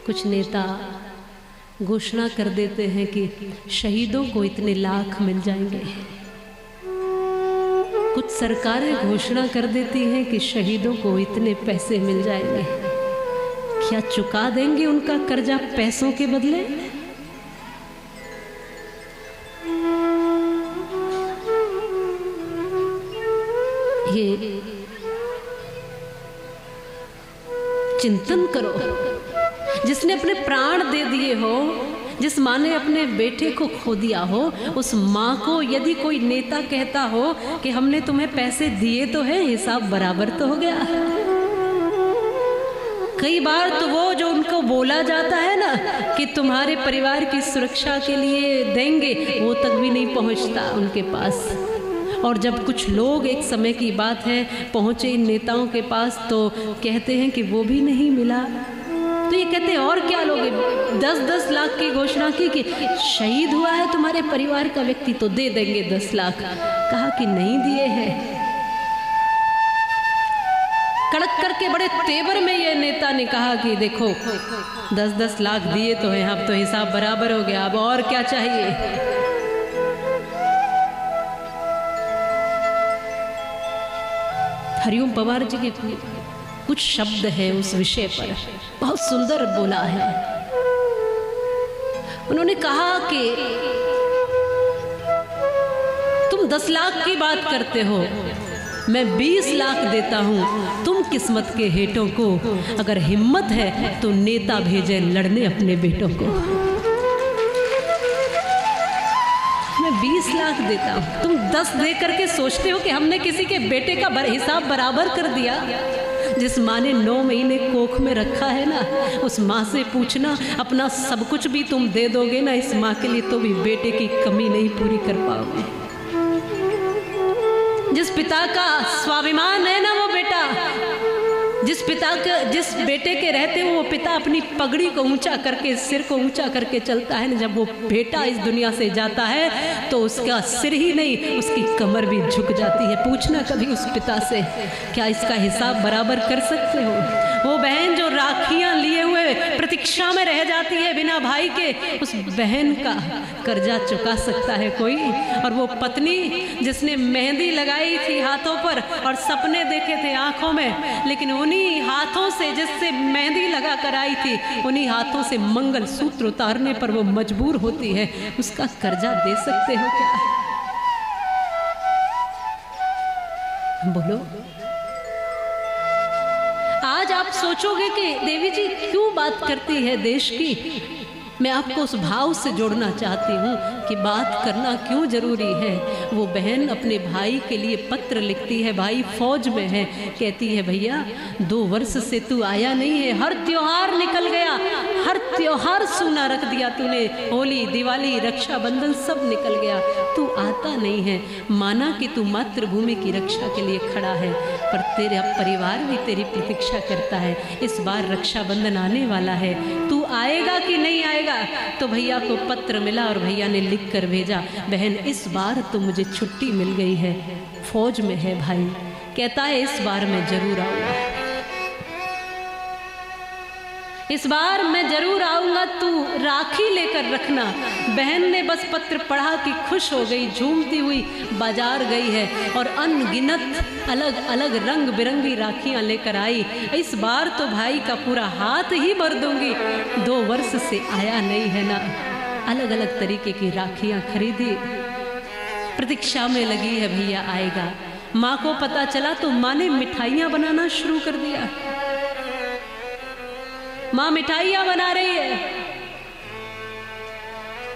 कुछ नेता घोषणा कर देते हैं कि शहीदों को इतने लाख मिल जाएंगे। कुछ सरकारें घोषणा कर देती हैं कि शहीदों को इतने पैसे मिल जाएंगे। क्या चुका देंगे उनका कर्जा पैसों के बदले? ये चिंतन करो। जिसने अपने प्राण दे दिए हो, जिस माँ ने अपने बेटे को खो दिया हो, उस माँ को यदि कोई नेता कहता हो कि हमने तुम्हें पैसे दिए तो है, हिसाब बराबर तो हो गया। कई बार तो वो जो उनको बोला जाता है ना कि तुम्हारे परिवार की सुरक्षा के लिए देंगे, वो तक भी नहीं पहुंचता उनके पास। और जब कुछ लोग, एक समय की बात है, पहुंचे इन नेताओं के पास तो कहते हैं कि वो भी नहीं मिला। तो ये कहते हैं और क्या लोगे? 10-10 लाख की घोषणा की कि शहीद हुआ है तुम्हारे परिवार का व्यक्ति तो दे देंगे 10 लाख। कहा कि नहीं दिए हैं। कड़क करके बड़े तेवर में ये नेता ने कहा कि देखो 10-10 लाख दिए तो हैं, अब तो हिसाब बराबर हो गया, अब और क्या चाहिए? हरिओम पवार जी के कुछ शब्द है उस विषय पर, बहुत सुंदर बोला है। उन्होंने कहा कि तुम 10 लाख की बात करते हो, मैं 20 लाख देता हूं तुम किस्मत के हेठों को। अगर हिम्मत है तो नेता भेजे लड़ने अपने बेटों को। मैं 20 लाख देता हूं, तुम 10 दे करके सोचते हो कि हमने किसी के बेटे का हिसाब बराबर कर दिया। जिस माँ ने 9 महीने कोख में रखा है ना, उस माँ से पूछना अपना सब कुछ भी तुम दे दोगे ना इस माँ के लिए, तो भी बेटे की कमी नहीं पूरी कर पाओगे। जिस पिता का स्वाभिमान है ना वो बेटा, जिस बेटे के रहते हो वो पिता अपनी पगड़ी को ऊंचा करके, सिर को ऊंचा करके चलता है ना, जब वो बेटा इस दुनिया से जाता है तो उसका सिर ही नहीं उसकी कमर भी झुक जाती है। पूछना कभी उस पिता से, क्या इसका हिसाब बराबर कर सकते हो? वो बहन जो राखियां लिए हुए प्रतीक्षा में रह जाती है बिना भाई के, उस बहन का कर्जा चुका सकता है कोई? और वो पत्नी जिसने मेहंदी लगाई थी हाथों पर और सपने देखे थे आंखों में, लेकिन उन्हीं हाथों से जिससे मेहंदी लगा कर आई थी, उन्हीं हाथों से मंगल सूत्र उतारने पर वो मजबूर होती है, उसका कर्जा दे सकते हो क्या? बोलो। आज आप सोचोगे कि देवी जी क्यों बात करती है देश की। मैं आपको उस भाव से जोड़ना चाहती हूँ कि बात करना क्यों जरूरी है। वो बहन अपने भाई के लिए पत्र लिखती है, भाई फौज में है, कहती है भैया 2 वर्ष से तू आया नहीं है, हर त्योहार निकल गया, हर त्योहार सूना रख दिया तूने, होली, दिवाली, रक्षाबंधन सब निकल गया, तू आता नहीं है। माना कि तू मातृभूमि की रक्षा के लिए खड़ा है, पर तेरा परिवार भी तेरी प्रतीक्षा करता है। इस बार रक्षाबंधन आने वाला है, तू आएगा कि नहीं आएगा? तो भैया को पत्र मिला और भैया ने लिख कर भेजा, बहन इस बार तो मुझे छुट्टी मिल गई है, फौज में है भाई, कहता है इस बार मैं जरूर आऊंगा, इस बार मैं जरूर आऊंगा, तू राखी लेकर रखना। बहन ने बस पत्र पढ़ा कि खुश हो गई, झूमती हुई बाजार गई है और अनगिनत अलग अलग रंग बिरंगी राखियां लेकर आई। इस बार तो भाई का पूरा हाथ ही भर दूंगी, 2 वर्ष से आया नहीं है ना। अलग अलग तरीके की राखियां खरीदी, प्रतीक्षा में लगी है भैया आएगा। माँ को पता चला तो माँ ने मिठाइयां बनाना शुरू कर दिया। माँ मिठाइयां बना रही है,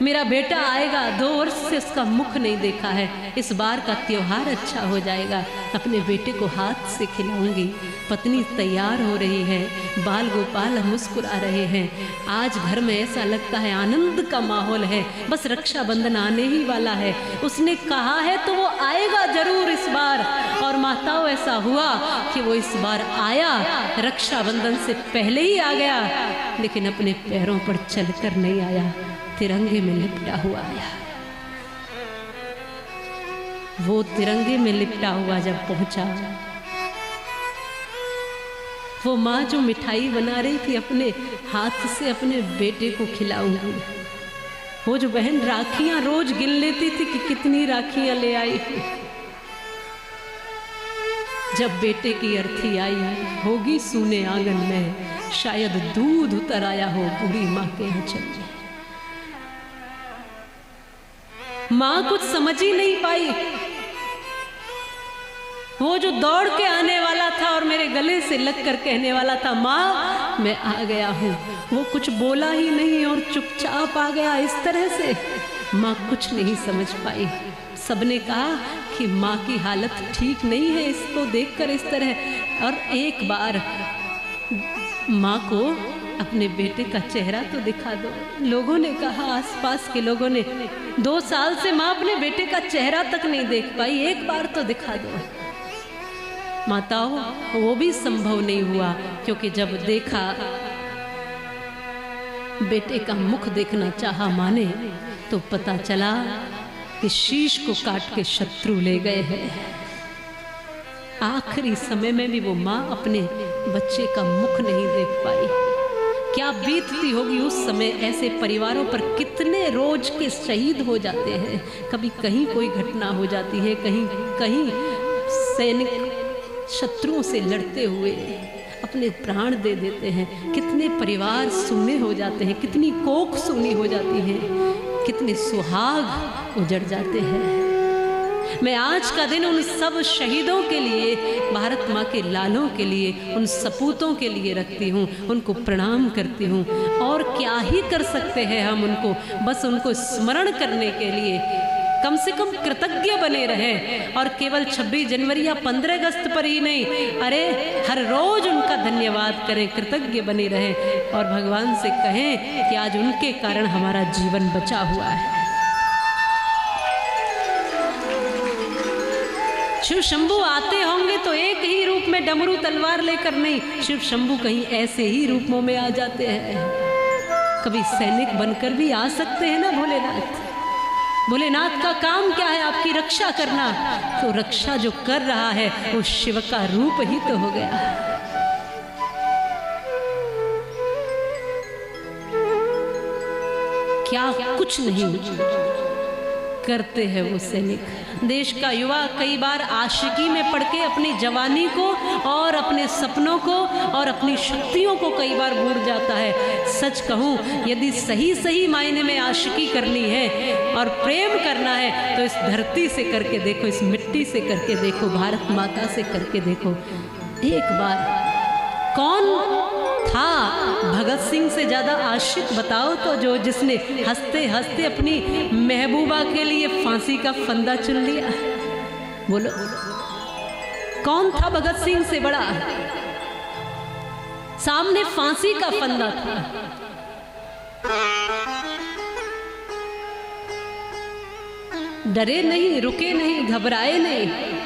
मेरा बेटा आएगा, 2 वर्ष से उसका मुख नहीं देखा है, इस बार का त्योहार अच्छा हो जाएगा, अपने बेटे को हाथ से खिलाऊंगी। पत्नी तैयार हो रही है, बाल गोपाल मुस्कुरा रहे हैं। आज घर में ऐसा लगता है आनंद का माहौल है, बस रक्षाबंधन आने ही वाला है। उसने कहा है तो वो आएगा जरूर इस बार। और माताओं ऐसा हुआ कि वो इस बार आया, रक्षाबंधन से पहले ही आ गया, लेकिन अपने पैरों पर चलकर नहीं आया, तिरंगे में लिपटा हुआ आया। वो तिरंगे में लिपटा हुआ जब पहुंचा, वो माँ जो मिठाई बना रही थी अपने हाथ से अपने बेटे को खिलाऊंगी। वो जो बहन राखियां रोज गिन लेती थी कि कितनी राखियां ले आई, जब बेटे की अर्थी आई होगी सूने आंगन में, शायद दूध उतर आया हो बूढ़ी माँ के आंचल में। माँ कुछ समझ ही नहीं पाई। वो जो दौड़ के आने वाला था और मेरे गले से लगकर कहने वाला था माँ मैं आ गया हूँ, वो कुछ बोला ही नहीं और चुपचाप आ गया। इस तरह से माँ कुछ नहीं समझ पाई। सबने कहा कि माँ की हालत ठीक नहीं है इसको देखकर इस तरह। और एक बार माँ को अपने बेटे का चेहरा तो दिखा दो। लोगों ने कहा, आसपास के लोगों ने, 2 साल से माँ अपने बेटे का चेहरा तक नहीं देख पाई, एक बार तो दिखा दो। माताओं, वो भी संभव नहीं हुआ, क्योंकि जब देखा बेटे का मुख देखना चाहा माँ ने, तो पता चला कि शीश को काट के शत्रु ले गए हैं। आखिरी समय में भी वो माँ अपने बच्चे का मुख नहीं देख पाई। क्या बीतती होगी उस समय। ऐसे परिवारों पर कितने रोज के शहीद हो जाते हैं। कभी कहीं कोई घटना हो जाती है, कहीं कहीं सैनिक शत्रुओं से लड़ते हुए अपने प्राण दे देते हैं। कितने परिवार सूने हो जाते हैं, कितनी कोख सूनी हो जाती है, कितने सुहाग उजड़ जाते हैं। मैं आज का दिन उन सब शहीदों के लिए, भारत माँ के लालों के लिए, उन सपूतों के लिए रखती हूँ, उनको प्रणाम करती हूँ। और क्या ही कर सकते हैं हम उनको, बस उनको स्मरण करने के लिए कम से कम कृतज्ञ बने रहें। और केवल 26 जनवरी या 15 अगस्त पर ही नहीं, अरे हर रोज उनका धन्यवाद करें, कृतज्ञ बने रहें और भगवान से कहें कि आज उनके कारण हमारा जीवन बचा हुआ है। शिव शंभू आते होंगे तो एक ही रूप में, डमरू तलवार लेकर नहीं। शिव शंभू कहीं ऐसे ही रूपों में आ जाते हैं। कभी सैनिक बनकर भी आ सकते हैं ना भोलेनाथ। भोलेनाथ का काम क्या है? आपकी रक्षा करना। तो रक्षा जो कर रहा है वो शिव का रूप ही तो हो गया। क्या कुछ नहीं करते हैं वो सैनिक। देश का युवा कई बार आशिकी में पड़ के अपनी जवानी को और अपने सपनों को और अपनी शक्तियों को कई बार भूल जाता है। सच कहूँ, यदि सही सही मायने में आशिकी करनी है और प्रेम करना है तो इस धरती से करके देखो, इस मिट्टी से करके देखो, भारत माता से करके देखो। एक बार कौन था भगत सिंह से ज्यादा आशिक बताओ तो, जो जिसने हंसते हंसते अपनी महबूबा के लिए फांसी का फंदा चुन लिया? बोलो, कौन था भगत सिंह से बड़ा? सामने फांसी का फंदा था। डरे नहीं, रुके नहीं, घबराए नहीं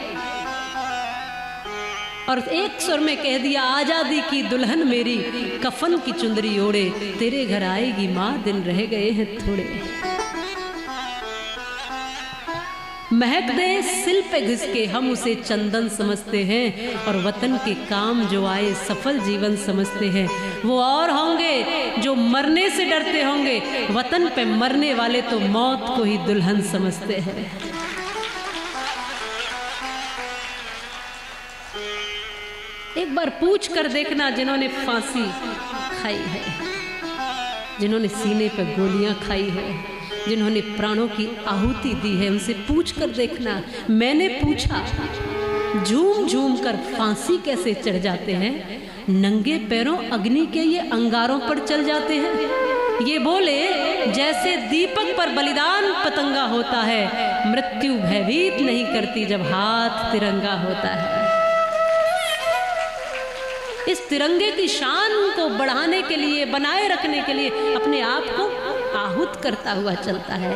और एक सुर में कह दिया, आजादी की दुल्हन मेरी कफन की चुंदरी ओढ़े, तेरे घर आएगी माँ दिन रह गए हैं थोड़े। महक दे सिल पे घिस के हम उसे चंदन समझते हैं और वतन के काम जो आए सफल जीवन समझते हैं। वो और होंगे जो मरने से डरते होंगे, वतन पे मरने वाले तो मौत को ही दुल्हन समझते हैं। एक बार पूछ कर देखना, जिन्होंने फांसी खाई है, जिन्होंने सीने पर गोलियां खाई है, जिन्होंने प्राणों की आहुति दी है, उनसे पूछ कर देखना। मैंने पूछा, झूम झूम कर फांसी कैसे चढ़ जाते हैं? नंगे पैरों अग्नि के ये अंगारों पर चल जाते हैं। ये बोले जैसे दीपक पर बलिदान पतंगा होता है, मृत्यु भयभीत नहीं करती जब हाथ तिरंगा होता है। इस तिरंगे की शान को बढ़ाने के लिए, बनाए रखने के लिए अपने आप को आहुत करता हुआ चलता है।